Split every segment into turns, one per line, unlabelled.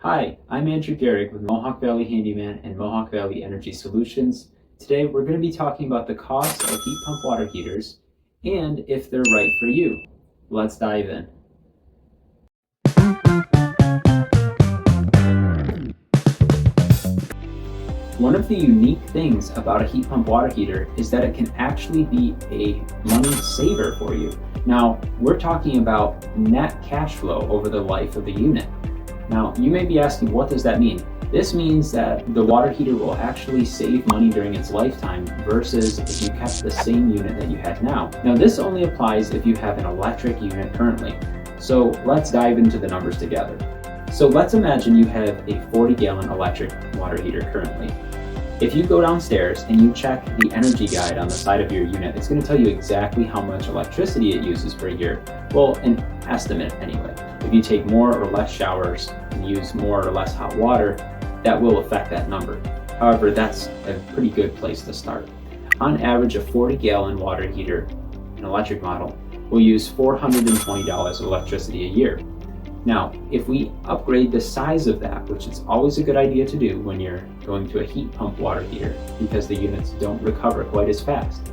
Hi, I'm Andrew Garrick with Mohawk Valley Handyman and Mohawk Valley Energy Solutions. Today we're going to be talking about the cost of heat pump water heaters and if they're right for you. Let's dive in. One of the unique things about a heat pump water heater is that it can actually be a money saver for you. Now, we're talking about net cash flow over the life of the unit. Now, you may be asking, what does that mean? This means that the water heater will actually save money during its lifetime versus if you kept the same unit that you had now. Now, this only applies if you have an electric unit currently. So let's dive into the numbers together. So let's imagine you have a 40-gallon electric water heater currently. If you go downstairs and you check the energy guide on the side of your unit, it's going to tell you exactly how much electricity it uses per year. Well, an estimate anyway. If you take more or less showers and use more or less hot water, that will affect that number. However, that's a pretty good place to start. On average, a 40-gallon water heater, an electric model, will use $420 of electricity a year. Now, if we upgrade the size of that, which is always a good idea to do when you're going to a heat pump water heater because the units don't recover quite as fast.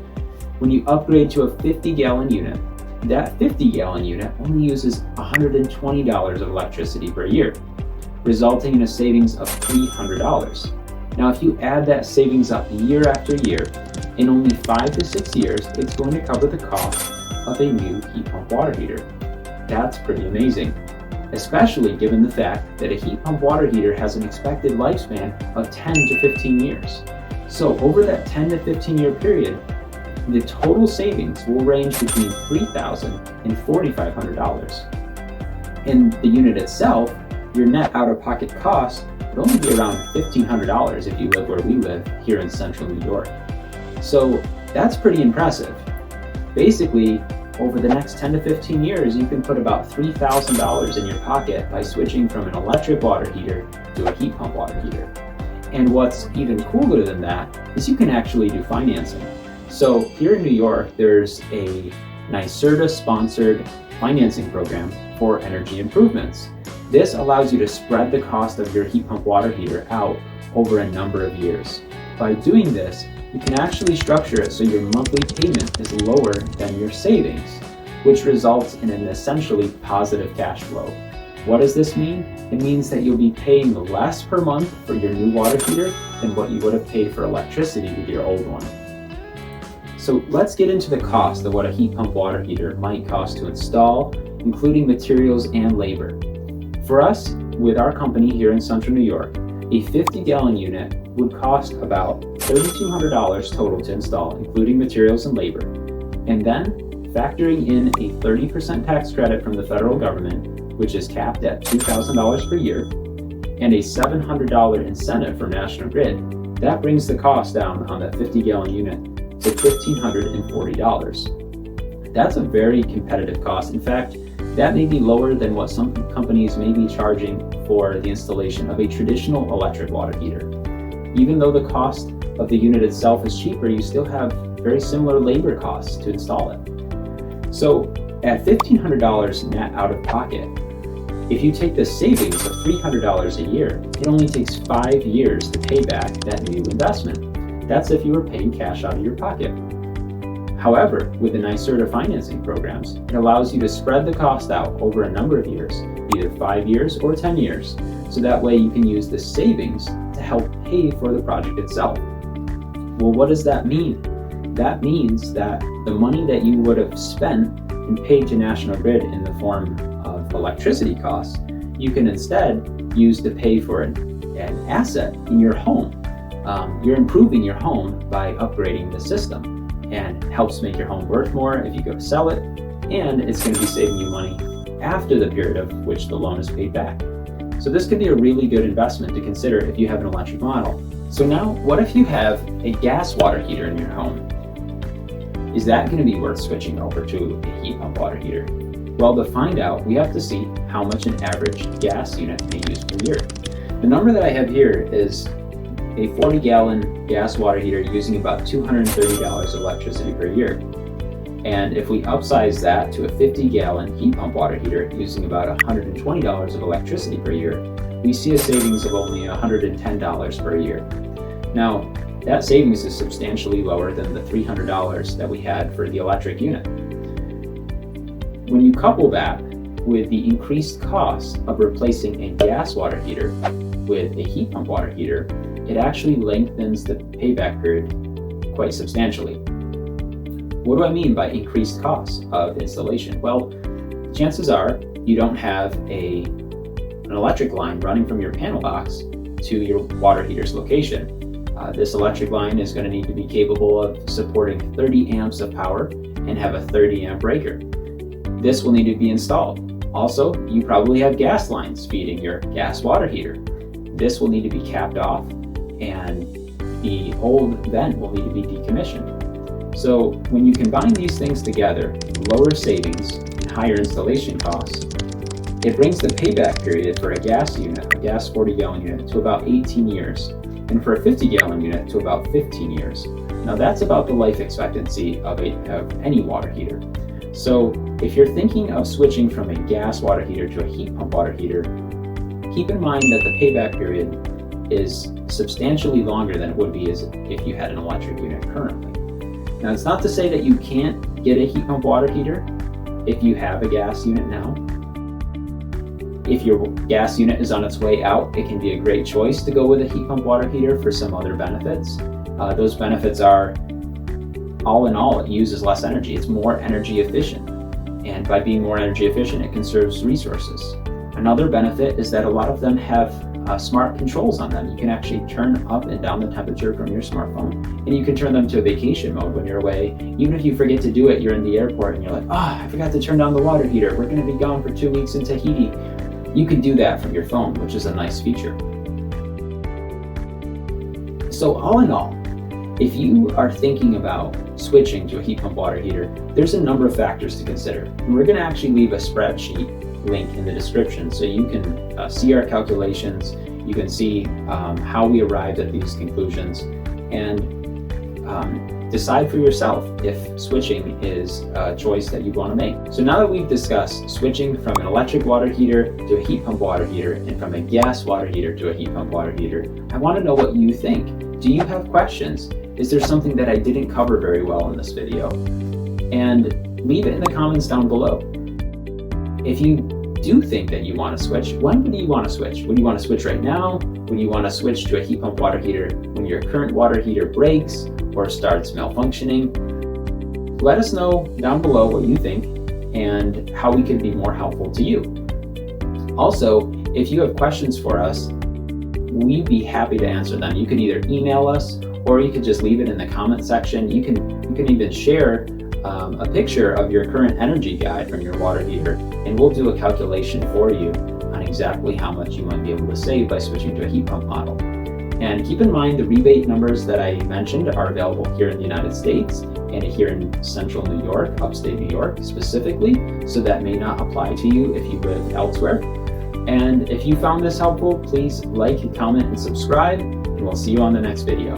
When you upgrade to a 50-gallon unit, that 50-gallon unit only uses $120 of electricity per year, resulting in a savings of $300. Now, if you add that savings up year after year, in only 5 to 6 years, it's going to cover the cost of a new heat pump water heater. That's pretty amazing, especially given the fact that a heat pump water heater has an expected lifespan of 10 to 15 years. So over that 10 to 15 year period, the total savings will range between $3,000 and $4,500. In the unit itself, your net out-of-pocket cost would only be around $1,500 if you live where we live here in central New York. So that's pretty impressive. Basically, over the next 10 to 15 years, you can put about $3,000 in your pocket by switching from an electric water heater to a heat pump water heater. And what's even cooler than that is you can actually do financing. So here in New York, there's a NYSERDA-sponsored financing program for energy improvements. This allows you to spread the cost of your heat pump water heater out over a number of years. By doing this, you can actually structure it so your monthly payment is lower than your savings, which results in an essentially positive cash flow. What does this mean? It means that you'll be paying less per month for your new water heater than what you would have paid for electricity with your old one. So let's get into the cost of what a heat pump water heater might cost to install, including materials and labor. For us, with our company here in central New York, a 50-gallon unit would cost about $3,200 total to install, including materials and labor. And then, factoring in a 30% tax credit from the federal government, which is capped at $2,000 per year, and a $700 incentive from National Grid, that brings the cost down on that 50-gallon unit to $1,540. That's a very competitive cost. In fact, that may be lower than what some companies may be charging for the installation of a traditional electric water heater. Even though the cost of the unit itself is cheaper, you still have very similar labor costs to install it. So at $1,500 net out of pocket, if you take the savings of $300 a year, it only takes 5 years to pay back that new investment. That's if you were paying cash out of your pocket. However, with the NYSERDA financing programs, it allows you to spread the cost out over a number of years, either 5 years or 10 years, so that way you can use the savings to help pay for the project itself. Well, what does that mean? That means that the money that you would have spent and paid to National Grid in the form of electricity costs, you can instead use to pay for an asset in your home. You're improving your home by upgrading the system, and helps make your home worth more if you go to sell it, and it's going to be saving you money after the period of which the loan is paid back. So this could be a really good investment to consider if you have an electric model. So now, what if you have a gas water heater in your home? Is that going to be worth switching over to a heat pump water heater? Well, to find out, we have to see how much an average gas unit may use per year. The number that I have here is a 40-gallon gas water heater using about $230 of electricity per year. And if we upsize that to a 50-gallon heat pump water heater using about $120 of electricity per year, we see a savings of only $110 per year. Now, that savings is substantially lower than the $300 that we had for the electric unit. When you couple that with the increased cost of replacing a gas water heater with a heat pump water heater, it actually lengthens the payback period quite substantially. What do I mean by increased costs of installation? Well, chances are you don't have an electric line running from your panel box to your water heater's location. This electric line is going to need to be capable of supporting 30 amps of power and have a 30 amp breaker. This will need to be installed. Also, you probably have gas lines feeding your gas water heater. This will need to be capped off, and the old vent will need to be decommissioned. So when you combine these things together, lower savings and higher installation costs, it brings the payback period for a gas unit, a gas 40-gallon unit, to about 18 years. And for a 50-gallon unit to about 15 years. Now that's about the life expectancy of any water heater. So if you're thinking of switching from a gas water heater to a heat pump water heater, keep in mind that the payback period is substantially longer than it would be if you had an electric unit currently. Now it's not to say that you can't get a heat pump water heater if you have a gas unit now. If your gas unit is on its way out, it can be a great choice to go with a heat pump water heater for some other benefits. Those benefits are, all in all, it uses less energy. It's more energy efficient. And by being more energy efficient, it conserves resources. Another benefit is that a lot of them have smart controls on them. You can actually turn up and down the temperature from your smartphone, and you can turn them to vacation mode when you're away. Even if you forget to do it, you're in the airport and you're like, I forgot to turn down the water heater. We're going to be gone for 2 weeks in Tahiti. You can do that from your phone, which is a nice feature. So all in all, if you are thinking about switching to a heat pump water heater, there's a number of factors to consider. And we're going to actually leave a spreadsheet link in the description so you can see our calculations, you can see how we arrived at these conclusions, and decide for yourself if switching is a choice that you want to make. So now that we've discussed switching from an electric water heater to a heat pump water heater and from a gas water heater to a heat pump water heater, I want to know what you think. Do you have questions? Is there something that I didn't cover very well in this video? And leave it in the comments down below. If you do think that you want to switch, when would you want to switch? Would you want to switch right now? Would you want to switch to a heat pump water heater when your current water heater breaks or starts malfunctioning? Let us know down below what you think and how we could be more helpful to you. Also, if you have questions for us, we'd be happy to answer them. You could either email us or you could just leave it in the comment section. You can even share a picture of your current energy guide from your water heater, and we'll do a calculation for you on exactly how much you might be able to save by switching to a heat pump model. And keep in mind the rebate numbers that I mentioned are available here in the United States and here in central New York, upstate New York specifically, so that may not apply to you if you live elsewhere. And if you found this helpful, please like, comment, and subscribe, and we'll see you on the next video.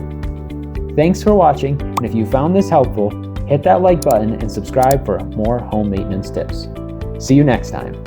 Thanks for watching, and if you found this helpful, hit that like button and subscribe for more home maintenance tips. See you next time.